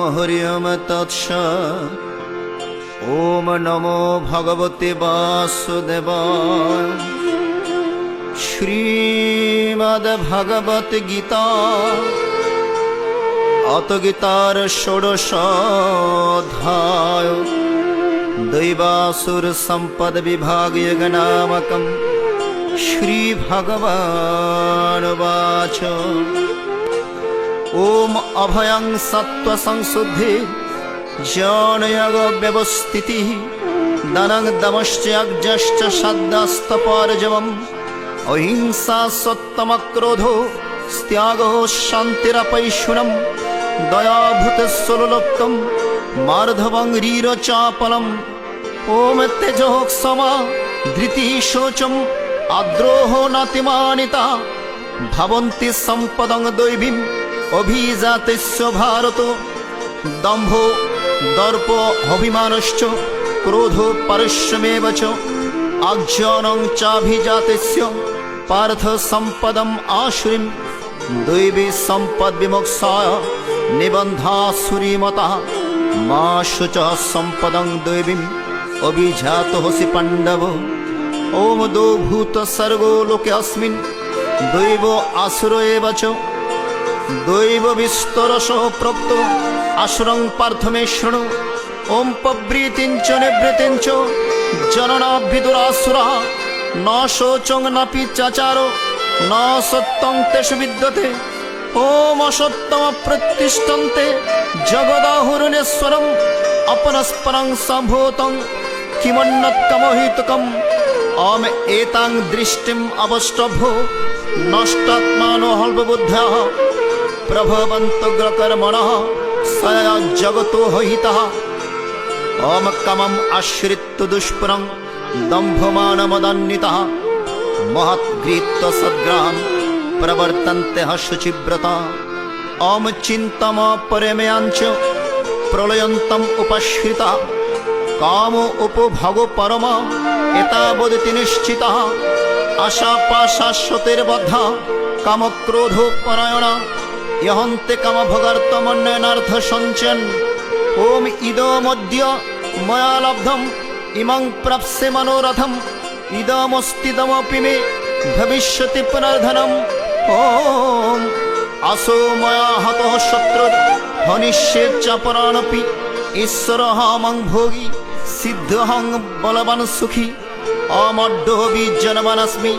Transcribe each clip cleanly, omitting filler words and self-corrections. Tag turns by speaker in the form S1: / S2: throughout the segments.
S1: हरि ओम तत्सत्। ओम नमो भगवते वासुदेवाय। श्रीमद्भगवत गीता अथ गीतार षोडशोऽध्याय। दैवासुर संपद विभाग नामकं श्री भगवानुवाच। ओम अभयं सत्व संशुद्धि ज्ञानयोग व्यवस्थितिः दानं दमश्च यज्ञश्च श्रद्धास्तपर्जवम् अहिंसा सत्तमक्रोधो त्यागो शान्तिरपैशुनम् दयाभूतसुललोप्तं मार्धवं रीरचापलम्। ओम तेजः क्षमा धृतिः शौचम् आद्रोहो नातिमानिता भवन्ति सम्पदं दैवीम् अभिजातस्य भारतो। दम्भो दर्पो अभिमानश्च क्रोधो पारुष्यमेव च अज्ञानं चाभिजातस्य पार्थ सम्पदम् आसुरीम्। दैवी सम्पद् विमोक्षाय निबन्धासुरीमता मा शुचः सम्पदं दैवीम् अभिजातोऽसि पाण्डव। ओम द्वौ भूत सर्गो लोकेऽस्मिन् दैवो आसुरो एव च। दैव विस्तरशो प्रोक्तो आसुरं पार्थ मे शृणु। ओम प्रवृत्तिं च निवृत्तिं च जनना विदुरासुरा न शौचं नापि चाचारो न सत्यं तेषु विद्यते। ओम असत्यम प्रतिष्ठन्ते जगदाहुरनेश्वरम् अपरस्परं सम्भूतं किमन्यत्कमहितकम्। ओम एतां दृष्टिम् अवष्टभो नष्टात्मानो हल्पबुद्ध्याः प्रभवन्तोग्रकर्मणः सया जगतो हितः। ओम कामम् आश्रित्य दुष्पुरं दम्भमानमदान्वितः महद्गृहीत्वा सद्ग्राहं प्रवर्तन्ते शुचिव्रता। ओम चिन्तमपरमेयाञ्च प्रलयन्तम् उपाश्रिता कामो उपभोगो परम एतावदिति निश्चितः। आशापाशाश्वतिर्बद्धा कामक्रोधोपरायणा यहन्ते कामभोगार्थमन्यनार्थ सञ्चयन्। ओम इदमद्य मया लब्धम् इमं प्राप्स्ये मनोरथम् इदमस्तीदमपि मे भविष्यति पुनर्धनम्। ओम आसो मया हतः शत्रुर् हनिष्ये च परानपि ईश्वरः मं भोगी सिद्धहं बलवान् सुखी। अमड्डोऽपि जनवानस्मि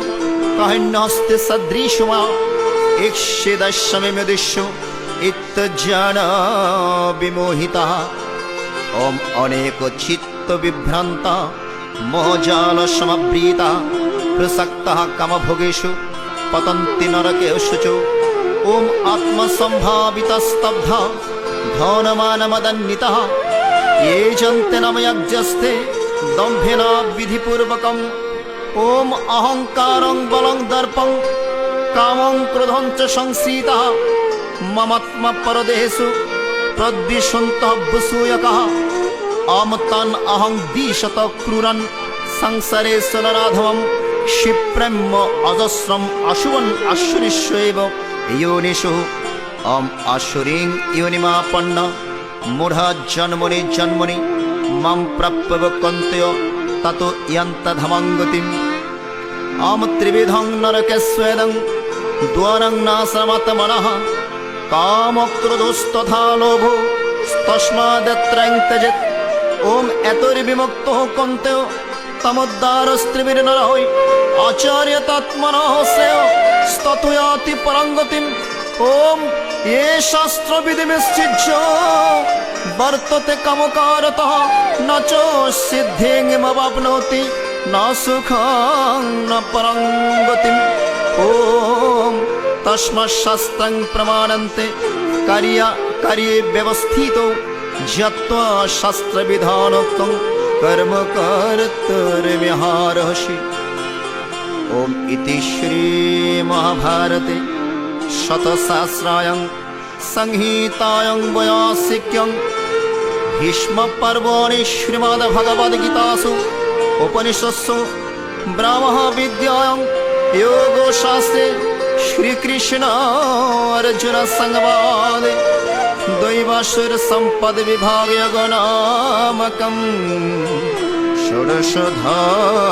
S1: काहिन्यस्ते सदृशमा एक्ष्येदश्यमेमदिश्यो इत्यज्ञान विमोहितः। ओम अनेक चित्त विभ्रान्ता मोहजाल समवृता प्रसक्तः कामभोगेषु पतन्ति नरकेषु च। ओम आत्मसम्भाविता स्तब्धा धनमानमदान्वितः ये जन्ते नाम यज्ञस्ते दम्भेन विधिपूर्वकम्। ओम अहंकारं बलं दर्पं कामं क्रोधं च संश्रितः ममात्मा परदेहेषु प्रद्विषन्तः वसूयकः। ओम तान् अहं दिशत क्रूरन् संसारेषु नराधमं क्षिप्रम् अजस्रम् अशुवन् आसुरीष्वेव योनिषु। ओम आसुरीं योनिमापन्न मूढा जन्मनि जन्मनि मां प्राप्य कन्त्य ततो यन्तधमं गतिम्। ओम त्रिविधं नरकेष्वेदं द्वारं नाशमात्मनः कामक्रोधस्तथा लोभो तस्मादत्रयं त्यजेत्। ओम एतैर्विमुक्तो कन्त्यो तमोद्धारस्त्रिभिर्नरः आचार्यतात्मनः श्रेयो स्ततो याति परं गतिम्। ओम ये शास्त्रविधिमिच्छिद्य वर्तते कामकारतः न च सिद्धिमवाप्नोति न सुखं न परं गतिम्। ओम तस्मात् शास्त्रं प्रमाणन्ते कार्ये व्यवस्थितो ज्ञात्वा शास्त्रविधानोक्तं कर्म कर्तुमिहार्हसि। ओम इति श्री महाभारते शतसहस्रायां संहितायां वैयासिक्यां भीष्मपर्वणि श्रीमद्भगवद्गीतासु उपनिषत्सु ब्रह्मविद्यायां योगशास्त्रे श्रीकृष्ण अर्जुन संवादे द्वयोर्ध्याये বাসুর সম্পদ বিভাগনামকম ষোড়শোধ্যায়।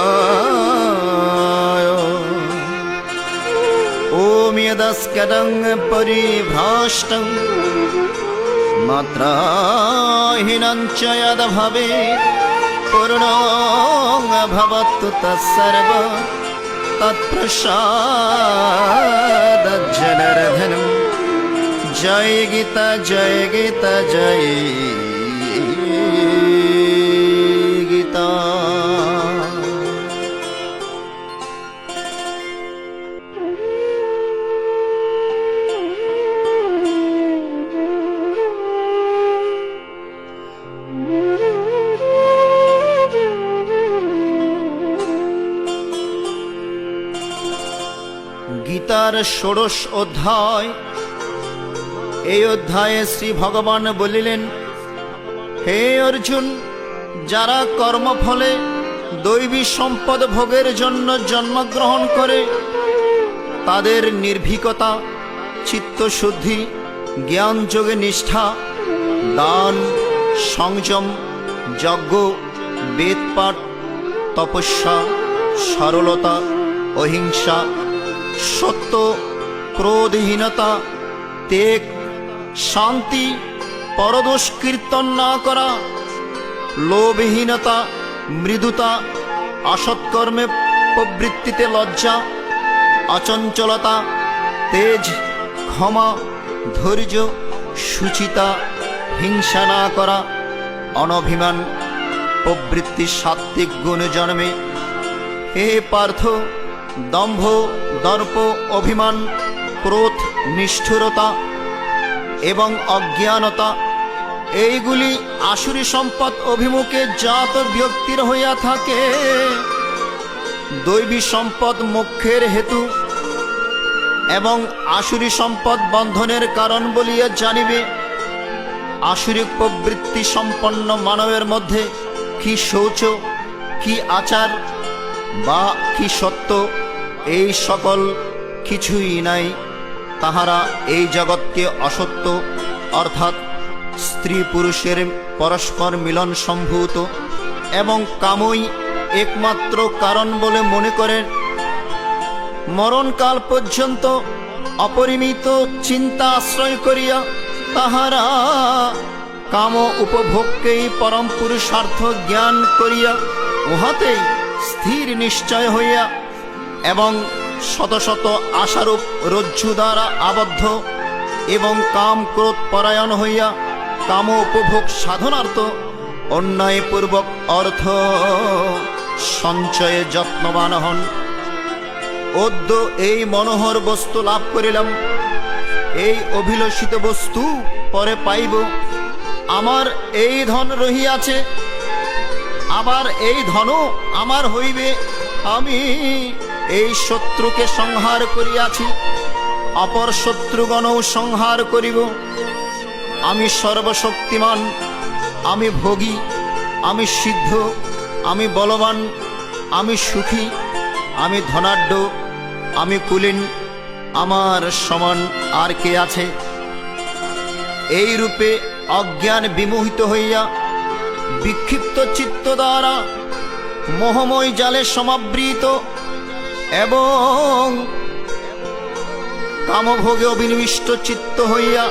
S1: ওম যদস্করং পরিভ্রষ্টং মাত্রাহীনং চ যদ ভবেৎ পূর্ণং ভবতু তৎসর্ব তৎপ্রসাদজ্জনার্দনম। জয় গীতা জয় গীতা জয় গীতা। গীতার ষোড়শ অধ্যায়। এই অধ্যায়ে শ্রী ভগবান বলিলেন, হে অর্জুন, যারা কর্মফলে দৈবী সম্পদ ভোগের জন্য জন্মগ্রহণ করে তাদের নির্ভীকতা, চিত্তশুদ্ধি, জ্ঞানযোগে নিষ্ঠা, দান, সংযম, যজ্ঞ, বেদপাঠ, তপস্যা, সরলতা, অহিংসা, সত্য, ক্রোধহীনতা, ত্যাগ, শান্তি, পরদোষ কীর্তন না করা, লোভহীনতা, মৃদুতা, অসৎকর্মে প্রবৃত্তিতে লজ্জা, অচঞ্চলতা, তেজ, ক্ষমা, ধৈর্য, শুচিতা, হিংসা না করা, অনভিমান প্রবৃত্তি সাত্ত্বিক গুণ জন্মে। হে পার্থ, দম্ভ, দর্প, অভিমান, ক্রোধ, নিষ্ঠুরতা এবং অজ্ঞানতা এইগুলি আসুরী সম্পদ অভিমুখে জাত ব্যক্তির হইয়া থাকে। দৈবী সম্পদ মোক্ষের হেতু এবং আসুরী সম্পদ বন্ধনের কারণ বলিয়া জানিবে। আসুরিক প্রবৃত্তি সম্পন্ন মানবের মধ্যে কি শৌচ, কি আচার বা কি সত্য, এই সকল কিছুই নাই। তাহারা এই জগৎকে অসত্য অর্থাৎ স্ত্রী পুরুষের পরস্পর মিলন সম্ভূত এবং কামই একমাত্র কারণ বলে মনে করেন। মরণকাল পর্যন্ত অপরিমিত চিন্তা আশ্রয় করিয়া তাহারা কাম উপভোগকেই পরম পুরুষার্থ জ্ঞান করিয়া উহাতেই স্থির নিশ্চয় হইয়া এবং শত শত আশারূপ রজ্জু দ্বারা আবদ্ধ এবং কাম ক্রোধ পরায়ণ হইয়া কাম উপভোগ সাধনার্থ অন্যায়পূর্বক অর্থ সঞ্চয়ে যত্নবান হন। অদ্য এই মনোহর বস্তু লাভ করিলাম, এই অভিলষিত বস্তু পরে পাইব। আমার এই ধন রহিয়াছে, আবার এই ধনও আমার হইবে। আমি এই শত্রুকে সংহার করিয়াছি, অপর শত্রুগণও সংহার করিব। আমি সর্বশক্তিমান, আমি ভোগী, আমি সিদ্ধ, আমি বলবান, আমি সুখী, আমি ধনাঢ্য, আমি কুলীন, আমার সমান আর কে আছে? এই রূপে অজ্ঞান বিমোহিত হইয়া বিক্ষিপ্ত চিত্ত দ্বারা মোহময় জালে সমাবৃত এবং কামভোগে অভিনিবিষ্ট চিত্ত হইয়া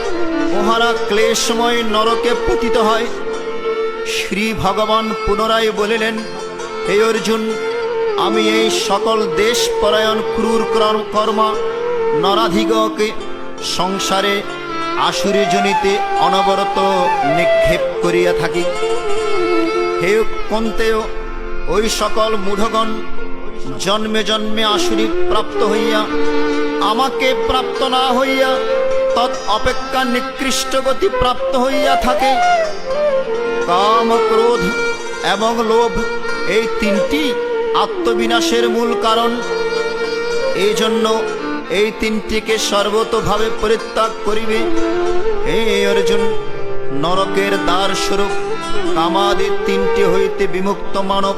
S1: উহারা ক্লেশময় নরকে পতিত হয়। শ্রী ভগবান পুনরায় বলিলেন, হে অর্জুন, আমি এই সকল দেশ পরায়ণ ক্রূর কর্মা নরাধিগকে সংসারে আসুরী জনিতে অনবরত নিক্ষেপ করিয়া থাকি। হে কন্তেয়, ওই সকল মূঢ়গণ জন্মে জন্মে আসুরী প্রাপ্ত হইয়া আমাকে প্রাপ্ত না হইয়া তৎ অপেক্ষা নিকৃষ্ট গতি প্রাপ্ত হইয়া থাকে। কাম, ক্রোধ এবং লোভ এই তিনটি আত্মবিনাশের মূল কারণ। এই জন্য এই তিনটিকে সর্বতোভাবে পরিত্যাগ করিবে। হে অর্জুন, নরকের দ্বার স্বরূপ কামাদি তিনটি হইতে বিমুক্ত মানব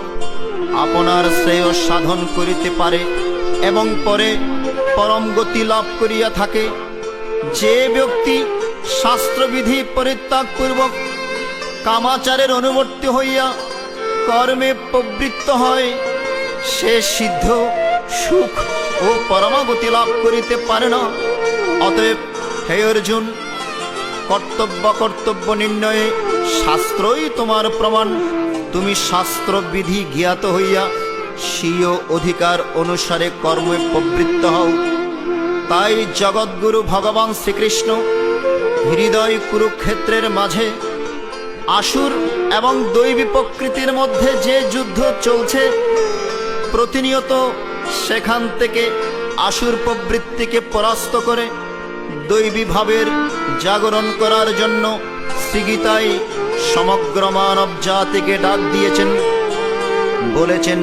S1: আপনার শ্রেয় সাধন করিতে পারে এবং পরে পরম গতি লাভ করিয়া থাকে। যে ব্যক্তি শাস্ত্রবিধি পরিত্যাগ পূর্বক কামাচারের অনুবর্তী হইয়া কর্মে প্রবৃত্ত হয়, সে সিদ্ধ সুখ ও পরমাগতি লাভ করিতে পারে না। অতএব হে অর্জুন, কর্তব্য নির্ণয়ে শাস্ত্রই তোমার প্রমাণ। তুমি শাস্ত্রবিধি জ্ঞাত হইয়া স্বীয় অধিকার অনুসারে কর্মে প্রবৃত্ত হও। তাই জগৎগুরু ভগবান শ্রীকৃষ্ণ হৃদয় কুরুক্ষেত্রের মাঝে আসুর এবং দৈবী প্রকৃতির মধ্যে যে যুদ্ধ চলছে, প্রতিনিয়ত সেখান থেকে আসুর প্রবৃত্তিকে পরাস্ত করে দৈবী ভাবের জাগরণ করার জন্য শ্রীগীতায় সমগ্র মানব জাতিকে ডাক দিয়েছেন। বলেছেন,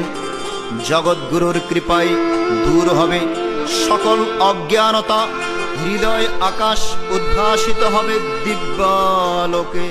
S1: জগৎগুরুর কৃপায় দূর হবে সকল অজ্ঞানতা, হৃদয় আকাশ উদ্ভাসিত হবে দিব্যালোকে।